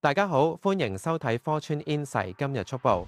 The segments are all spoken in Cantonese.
大家好，歡迎收睇科川 Insight 今日速報。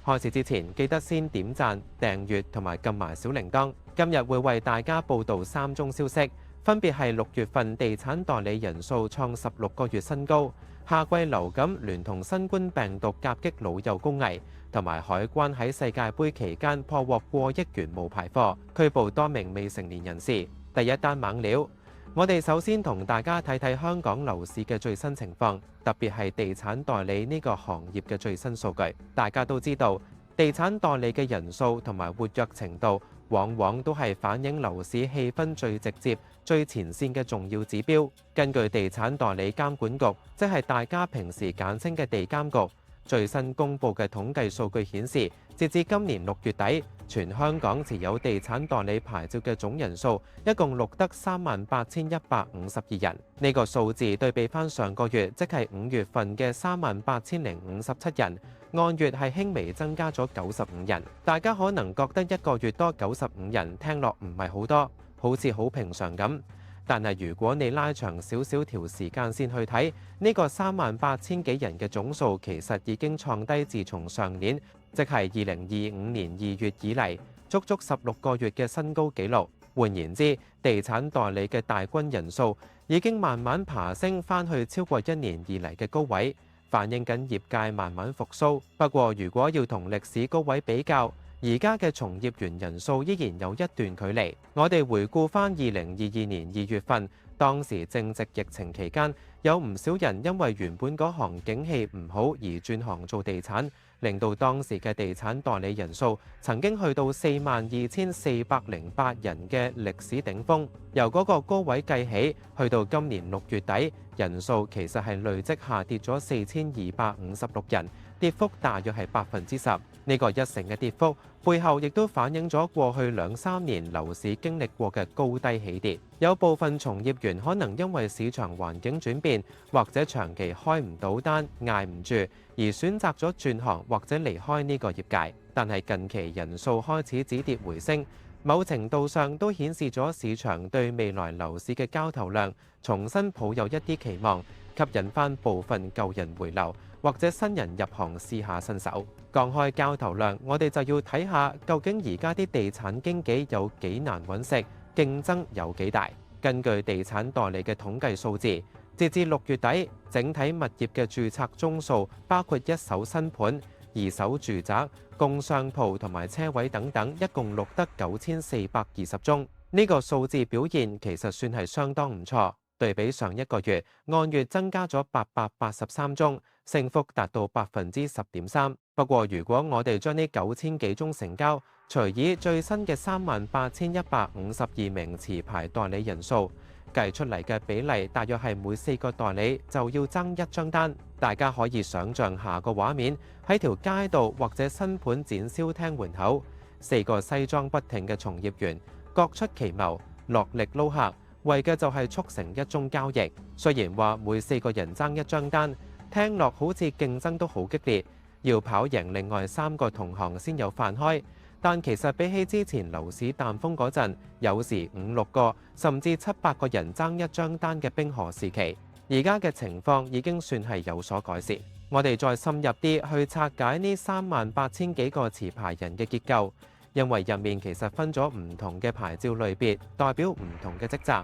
開始之前，記得先點讚、訂閱同埋撳埋小鈴鐺。今日會為大家報導3宗消息，分別係6月份地產代理人數創16個月新高，夏季流感聯同新冠病毒夾擊老幼高危，同埋海關喺世界盃期間破獲過億元冒牌貨，拘捕多名未成年人士。第一單猛料。我哋首先同大家睇睇香港樓市嘅最新情況，特別係地產代理呢個行業嘅最新數據。大家都知道，地產代理嘅人數同埋活躍程度，往往都係反映樓市氣氛最直接、最前線嘅重要指標。根據地產代理監管局，即係大家平時簡稱嘅地監局，最新公布嘅統計數據顯示，截至今年6月底，全香港持有地產代理牌照嘅總人數一共錄得38,152人。呢個數字對比翻上個月，即係5月份嘅38,057人，按月係輕微增加咗95人。大家可能覺得一個月多95人，聽落唔係好多，好似好平常咁。但係如果你拉長少少條時間線去睇，呢個38,000幾人嘅總數其實已經創低自從上年，即係2025年2月以嚟，足足16個月嘅新高紀錄。換言之，地產代理嘅大軍人數已經慢慢爬升翻去超過1年以嚟嘅高位，反映緊業界慢慢復甦。不過如果要同歷史高位比較，而家嘅從業員人數依然有一段距離。我哋回顧翻2022年2月份，當時正值疫情期間，有唔少人因為原本嗰行景氣唔好而轉行做地產，令到當時嘅地產代理人數曾經去到42,408人嘅歷史頂峰。由嗰個高位計起，去到今年6月底，人數其實係累積下跌咗4,256人，跌幅大約係10%。呢個1成嘅跌幅，背後亦都反映咗過去2-3年樓市經歷過嘅高低起跌。有部分從業員可能因為市場環境轉變，或者長期開唔到單、捱唔住，而選擇咗轉行或者離開呢個業界。但係近期人數開始止跌回升，某程度上都顯示咗市場對未來樓市嘅交投量重新抱有一啲期望，吸引翻部分舊人回流，或者新人入行試下身手。講開交投量，我哋就要睇下究竟而家啲地產經紀有幾難揾食，競爭有幾大。根據地產代理嘅統計數字，截至6月底，整體物業嘅註冊宗數，包括一手新盤、二手住宅、工商鋪同埋車位等等，一共錄得9,420宗。呢個數字表現其實算係相當唔錯。對比上一個月，按月增加咗883宗，升幅達到10.3%。不過，如果我哋將呢9,000幾宗成交除以最新嘅38,152名持牌代理人數，計出嚟嘅比例大約係每4個代理就要爭1張單。大家可以想像下個畫面，喺條街道或者新盤展銷廳門口，4個西裝筆挺嘅從業員各出奇謀，落力撈客，為嘅就係促成一宗交易。雖然話每4個人爭1張單，聽落好似競爭都好激烈，要跑贏另外3個同行先有飯開。但其實比起之前樓市淡風嗰陣，有時5-6個甚至7-8個人爭1張單嘅冰河時期，而家嘅情況已經算係有所改善。我哋再深入啲去拆解呢38,000幾個持牌人嘅結構，因為入面其實分咗唔同嘅牌照類別，代表唔同嘅職責。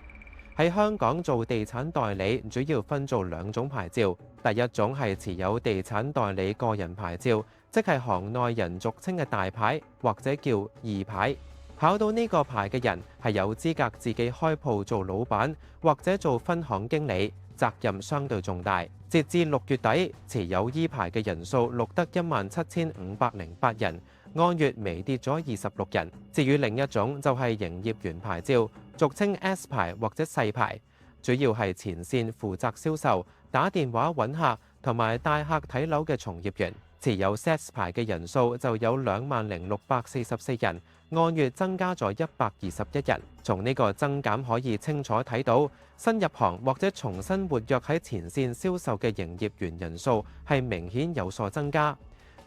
喺香港做地產代理主要分做2種牌照，第一種係持有地產代理個人牌照，即係行內人俗稱嘅大牌或者叫二牌。考到呢個牌嘅人係有資格自己開鋪做老闆或者做分行經理，責任相對重大。截至6月底，持有 E 牌嘅人數錄得17,508人，按月微跌咗26人。至於另一種就係營業員牌照，俗稱 S 牌或者細牌，主要係前線負責銷售、打電話揾客同埋帶客睇樓嘅從業員。持有 S 牌嘅人數就有20,644人，按月增加咗121人。從呢個增減可以清楚睇到，新入行或者重新活躍喺前線銷售嘅營業員人數係明顯有所增加。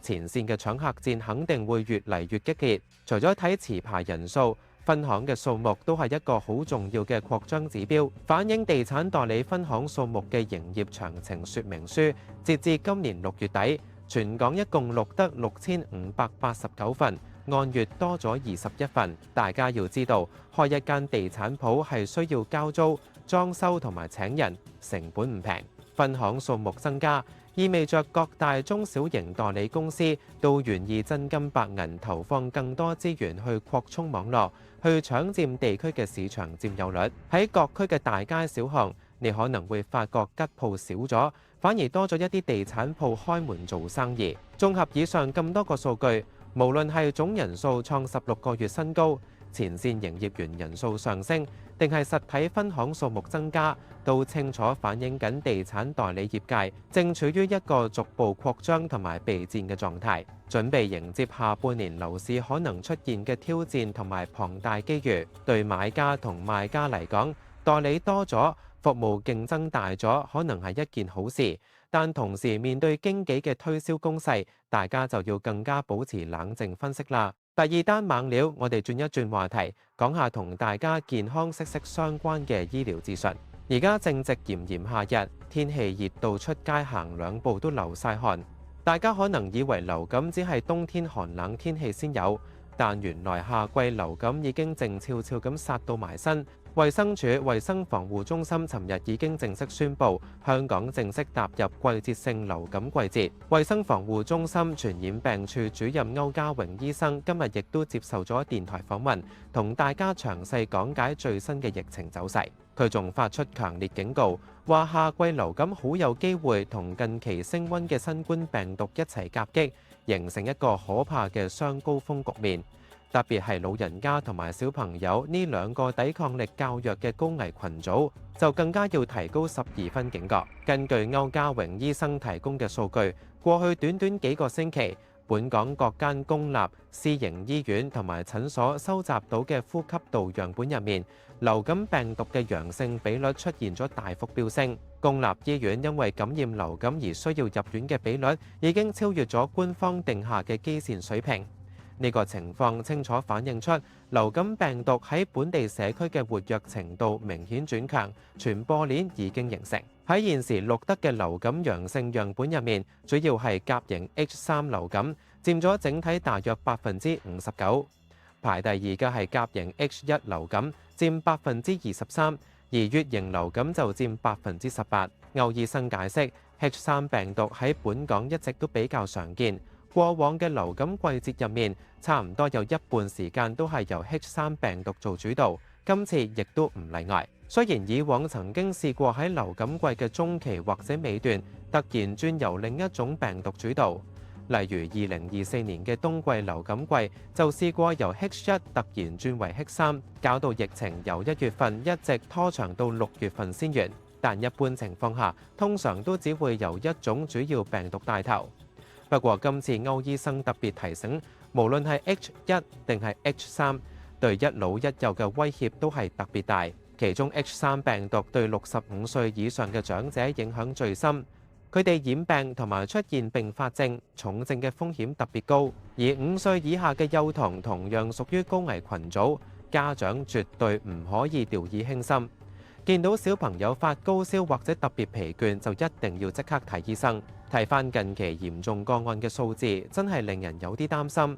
前線嘅搶客戰肯定會越嚟越激烈。除咗睇持牌人數，分行嘅數目都係一個好重要嘅擴張指標，反映地產代理分行數目嘅營業詳情說明書，截至今年6月底，全港一共錄得6589份，按月多咗21份。大家要知道，開一間地產鋪係需要交租、裝修同埋請人，成本唔平。分行數目增加，意味着各大中小型代理公司都願意真金白銀投放更多資源去擴充網絡，去搶佔地區嘅市場佔有率。喺各區嘅大街小巷，你可能會發覺吉鋪少咗，反而多咗一啲地產鋪開門做生意。綜合以上咁多個數據，無論係總人數創16個月新高，前線營業員人數上升，定係實體分行數目增加，都清楚反映緊地產代理業界正處於一個逐步擴張同埋備戰嘅狀態，準備迎接下半年樓市可能出現嘅挑戰同埋龐大機遇。對買家同賣家嚟講，代理多咗，服務競爭大咗，可能係一件好事。但同時面對經紀嘅推銷攻勢，大家就要更加保持冷靜分析啦。第二單猛料，我哋轉一轉話題，講下同大家健康息息相關嘅醫療資訊。而家正值炎炎夏日，天氣熱到出街行兩步都流晒汗。大家可能以為流感只係冬天寒冷天氣先有，但原來夏季流感已經靜悄悄咁殺到埋身。衛生署衛生防護中心尋日已經正式宣布，香港正式踏入季節性流感季節。衛生防護中心傳染病處主任歐家榮醫生今日亦都接受咗電台訪問，同大家詳細講解最新嘅疫情走勢。佢仲發出強烈警告，話夏季流感好有機會同近期升溫嘅新冠病毒一齊夾擊，形成一個可怕嘅雙高峰局面。特別係老人家同埋小朋友呢兩個抵抗力較弱嘅高危群組，就更加要提高12分警覺。根據歐家榮醫生提供嘅數據，過去短短幾個星期，本港各間公立、私營醫院同埋診所收集到嘅呼吸道樣本入面，流感病毒嘅陽性比率出現咗大幅飆升。公立醫院因為感染流感而需要入院嘅比率，已經超越咗官方定下嘅基線水平。呢個情況清楚反映出流感病毒喺本地社區嘅活躍程度明顯轉強，傳播鏈已經形成。喺現時錄得嘅流感陽性樣本入面，主要係甲型 H3 流感，佔咗整體大約59%。排第二嘅係甲型 H1 流感，佔23%，而乙型流感就佔18%。歐醫生解釋 ，H3 病毒喺本港一直都比較常見。過往嘅流感季節入面，差唔多有一半時間都係由 H3 病毒做主導，今次亦都唔例外。雖然以往曾經試過喺流感季嘅中期或者尾段，突然轉由另一種病毒主導，例如2024年嘅冬季流感季就試過由 H1 突然轉為 H3，搞到疫情由1月份一直拖長到6月份先完。但一般情況下，通常都只會由一種主要病毒帶頭。不過今次歐醫生特別提醒，無論係 H1 定係 H3，對一老一幼嘅威脅都係特別大。其中 H3 病毒對65歲以上嘅長者影響最深，佢哋染病同埋出現併發症、重症嘅風險特別高。而5歲以下嘅幼童同樣屬於高危群組，家長絕對唔可以掉以輕心。見到小朋友發高燒或者特別疲倦，就一定要即刻睇醫生。睇返近期嚴重個案嘅數字，真係令人有啲擔心。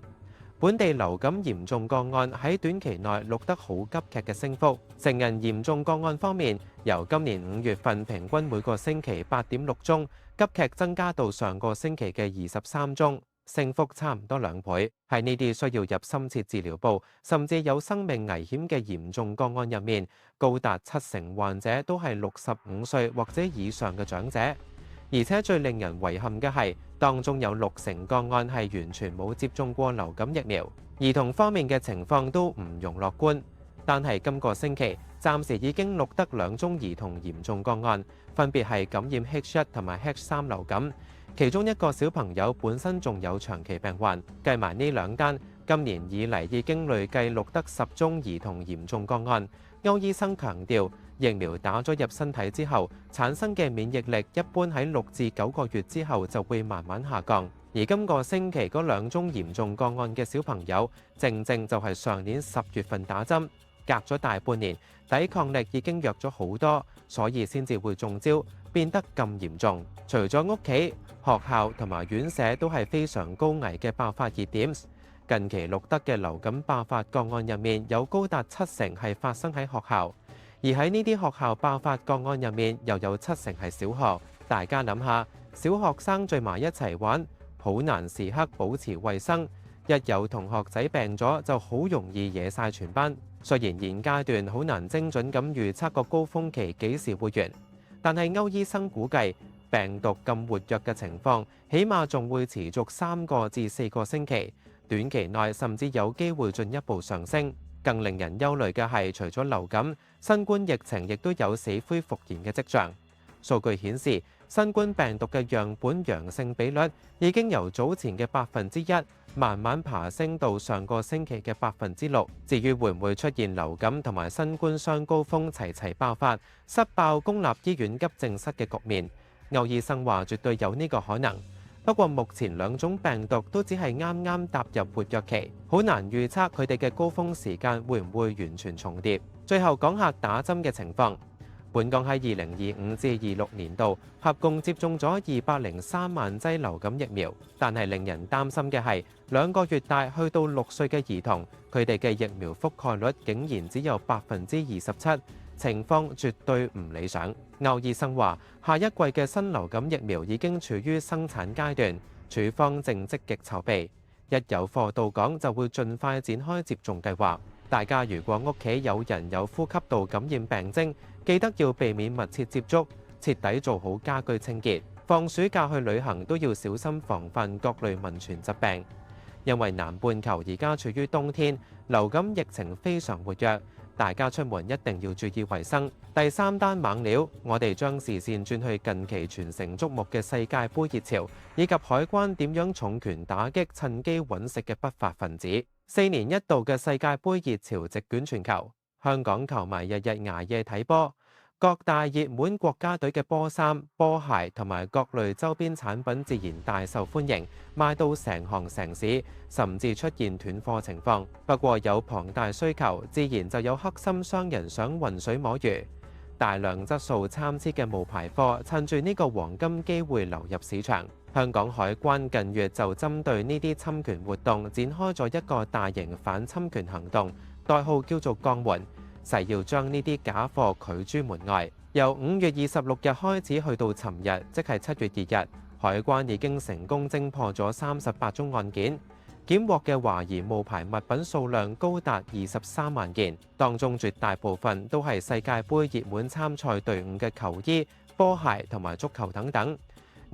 本地流感嚴重個案喺短期內錄得好急劇嘅升幅。成人嚴重個案方面，由今年5月份平均每個星期8.6宗，急劇增加到上個星期嘅23宗，升幅差唔多2倍。喺呢啲需要入深切治療部，甚至有生命危險嘅嚴重個案入面，高達70%患者都係65歲或者以上嘅長者。而且最令人遺憾嘅係，當中有60%個案係完全冇接種過流感疫苗。兒童方面嘅情況都唔容樂觀，但係今個星期暫時已經錄得2宗兒童嚴重個案，分別係感染 H1 同埋 H3 流感，其中一個小朋友本身仲有長期病患。計埋呢2單，今年以嚟已經累計錄得10宗兒童嚴重個案。歐醫生強調，疫苗打咗入身體之後，產生嘅免疫力一般喺6至9個月之後就會慢慢下降。而今個星期嗰2宗嚴重個案嘅小朋友，正正就係上年10月份打針，隔咗大半年，抵抗力已經弱咗好多，所以先至會中招，變得咁嚴重。除咗屋企、學校同埋院舍都係非常高危嘅爆發熱點。近期錄得嘅流感爆發個案入面，有高達70%係發生喺學校，而喺呢啲學校爆發個案入面，又有70%係小學。大家諗下，小學生聚埋一齊玩，好難時刻保持衛生，一有同學仔病咗，就好容易惹晒全班。雖然現階段好難精準咁預測個高峰期幾時會完，但係歐醫生估計，病毒咁活躍嘅情況，起碼仲會持續3個至4個星期。短期內甚至有機會進一步上升。更令人憂慮嘅係，除咗流感，新冠疫情亦都有死灰復燃嘅跡象。數據顯示，新冠病毒嘅樣本陽性比率已經由早前嘅1%慢慢爬升到上個星期嘅6%。至於會唔會出現流感同埋新冠雙高峰齊齊爆發，塞爆公立醫院急症室嘅局面，歐醫生話絕對有呢個可能。不過目前2種病毒都只係啱啱踏入活躍期，好難預測佢哋嘅高峰時間會唔會完全重疊。最後講下打針嘅情況。本港喺2025至26年度合共接種咗203萬劑流感疫苗，但係令人擔心嘅係2個月大去到6歲嘅兒童，佢哋嘅疫苗覆蓋率竟然只有27%，情況絕對唔理想。歐醫生話，下一季嘅新流感疫苗已經處於生產階段，處方正積極籌備，一有貨到港就會盡快展開接種計劃。大家如果屋企有人有呼吸道感染病徵，記得要避免密切接觸，徹底做好家居清潔。放暑假去旅行都要小心防範各類民傳疾病，因為南半球而家處於冬天，流感疫情非常活躍，大家出門一定要注意衛生。第3單猛料，我哋將視線轉去近期全城矚目嘅世界盃熱潮，以及海關點樣重拳打擊趁機揾食嘅不法分子。4年一度嘅世界盃熱潮席捲全球，香港球迷日日捱夜睇波，各大熱門國家隊嘅波衫、波鞋同埋各類周邊產品自然大受歡迎，賣到成行成市，甚至出現斷貨情況。不過有龐大需求，自然就有黑心商人想渾水摸魚，大量質素參差嘅冒牌貨趁住呢個黃金機會流入市場。香港海關近月就針對呢啲侵權活動展開咗一個大型反侵權行動，代號叫做降援，誓要將呢啲假貨拒諸門外。由5月26日開始去到尋日，即係7月2日，海關已經成功偵破咗38宗案件，檢獲嘅懷疑冒牌物品數量高達23萬件，當中絕大部分都係世界盃熱門參賽隊伍嘅球衣、波鞋同埋足球等等。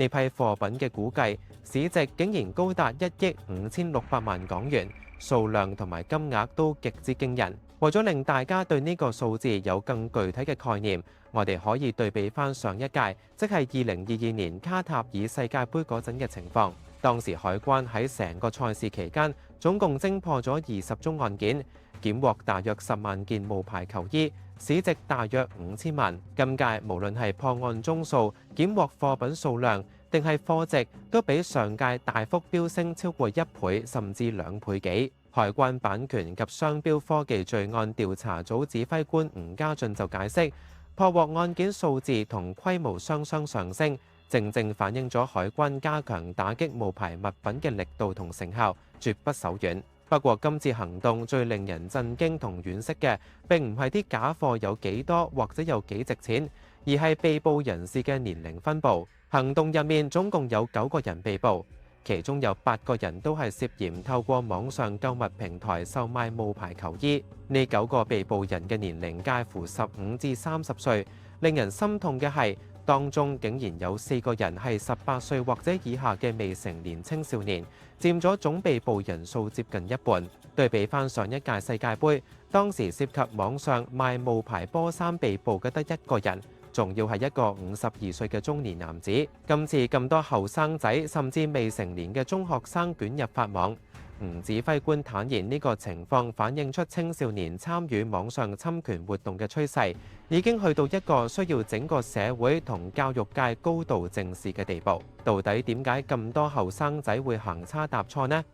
呢批貨品嘅估計市值竟然高達1億5600萬港元，數量同埋金額都極之驚人。為咗令大家對呢個數字有更具體嘅概念，我哋可以對比翻上一屆，即係2022年卡塔爾世界盃嗰陣嘅情況。當時海關喺成個賽事期間，總共偵破咗20宗案件，檢獲大約10萬件冒牌球衣，市值大約5000萬。今屆無論係破案宗數、檢獲貨品數量，定係貨值，都比上屆大幅飆升超過1倍，甚至2倍幾。海關版權及商標科技罪案調查組指揮官吳家俊就解釋，破獲案件數字同規模雙雙上升，正正反映咗海關加強打擊冒牌物品嘅力度同成效，絕不手軟。不過今次行動最令人震驚同惋惜嘅，並唔係啲假貨有幾多或者有幾值錢，而係被捕人士嘅年齡分佈。行動入面總共有9個人被捕，其中有8個人都係涉嫌透過網上購物平台售賣冒牌球衣。呢9個被捕人嘅年齡介乎15至30歲，令人心痛嘅係，當中竟然有4個人係18歲或者以下嘅未成年青少年，佔咗總被捕人數接近一半。對比翻上一屆世界盃，當時涉及網上賣冒牌波衫被捕嘅得1個人，仲要係一個52歲嘅中年男子。今次咁多後生仔甚至未成年嘅中學生捲入法網，吳指揮官坦言，呢個情況反映出青少年參與網上侵權活動嘅趨勢，已經去到一個需要整個社會同教育界高度正視嘅地步。到底點解咁多後生仔會行差踏錯呢？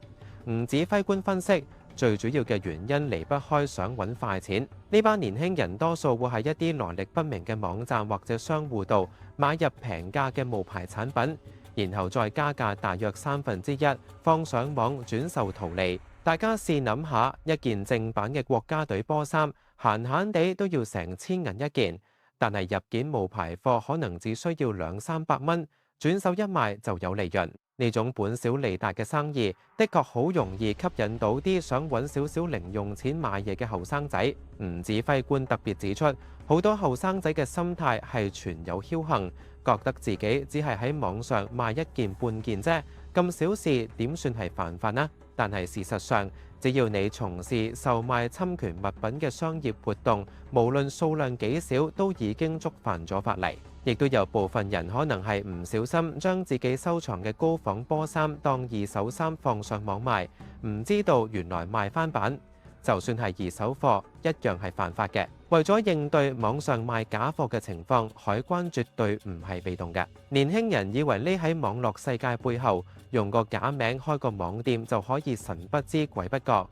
吳指揮官分析，最主要嘅原因離不開想揾快錢。呢班年輕人多數會喺一啲來歷不明嘅網站或者商戶度買入平價嘅冒牌產品，然後再加價大約1/3，放上網轉售圖利。大家試諗下，一件正版嘅國家隊波衫，閒閒地都要成千銀一件，但係入件冒牌貨可能只需要200-300蚊，轉手一賣就有利潤。呢種本小利大嘅生意，的確好容易吸引到啲想揾少少零用錢買嘢嘅後生仔。吳指揮官特別指出，好多後生仔嘅心態係存有僥倖，覺得自己只係喺網上賣一件半件啫，咁小事點算係犯法呢？但係事實上，只要你從事售賣侵權物品嘅商業活動，無論數量幾少，都已經觸犯咗法例。亦都有部分人可能係唔小心將自己收藏嘅高仿波衫當二手衫放上網賣，唔知道原來賣翻版。就算係二手貨，一樣係犯法嘅。為咗應對網上賣假貨嘅情況，海關絕對唔係被動嘅。年輕人以為匿喺網絡世界背後，用個假名開個網店就可以神不知鬼不覺。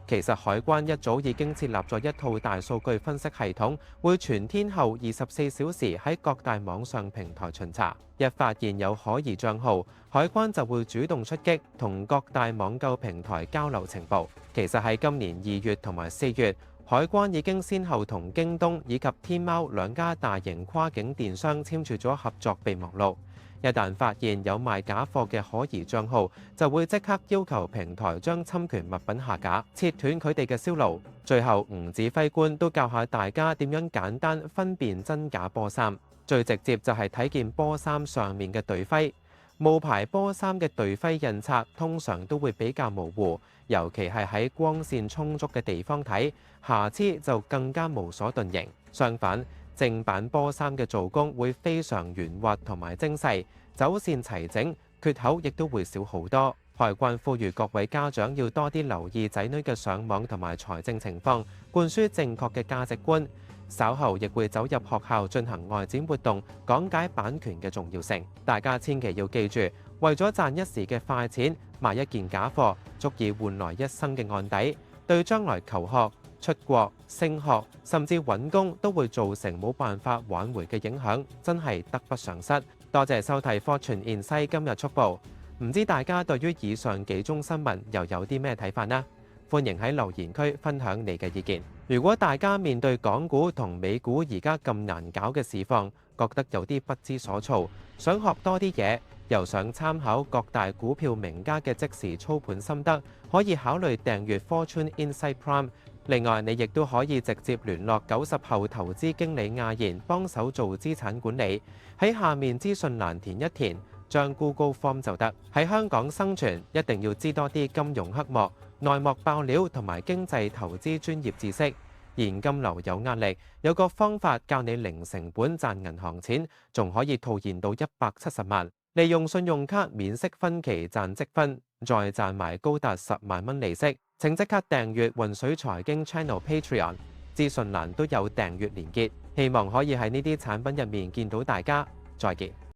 其實海關一早已經設立咗一套大數據分析系統，會全天候24小時喺各大網上平台巡查。一發現有可疑帳號，海關就會主動出擊，同各大網購平台交流情報。其實喺今年2月同埋4月，海關已經先後同京東以及天貓兩家大型跨境電商簽署咗合作備忘錄。一旦發現有賣假貨嘅可疑帳號，就會即刻要求平台將侵權物品下架，切斷佢哋嘅銷路。最後，吳指揮官都教下大家點樣簡單分辨真假波衫。最直接就係睇見波衫上面嘅隊徽。冒牌波衫嘅隊徽印刷通常都會比較模糊，尤其係喺光線充足嘅地方睇，瑕疵就更加無所遁形。相反，正版波衫嘅做工會非常圓滑同埋精細，走線齊整，缺口亦都會少好多。海關呼籲各位家長要多啲留意仔女嘅上網同埋財政情況，灌輸正確嘅價值觀。稍後亦會走入學校進行外展活動，講解版權嘅重要性。大家千祈要記住，為咗賺一時嘅快錢，賣一件假貨，足以換來一生嘅案底，對將來求學、出國、升學甚至揾工都會造成冇辦法挽回嘅影響，真係得不償失。多謝收睇《Fortune Insight》今日速報。唔知大家對於以上幾宗新聞又有啲咩睇法呢？歡迎喺留言區分享你嘅意見。如果大家面對港股同美股而家咁難搞嘅市況，覺得有啲不知所措，想學多啲嘢，又想參考各大股票名家嘅即時操盤心得，可以考慮訂閱 Fortune Insight Prime。另外，你亦都可以直接聯絡90後投資經理亞賢幫手做資產管理，喺下面資訊欄填一填，將 Google Form 就得。喺香港生存，一定要知多啲金融黑幕、內幕爆料同埋經濟投資專業知識。現金流有壓力，有個方法教你零成本賺銀行錢，仲可以套現到170萬。利用信用卡免息分期賺積分，再賺埋高達10萬蚊利息。請即刻訂閱渾水財經 Channel Patreon， 資訊欄都有訂閱連結。希望可以喺呢啲產品入面見到大家。再見。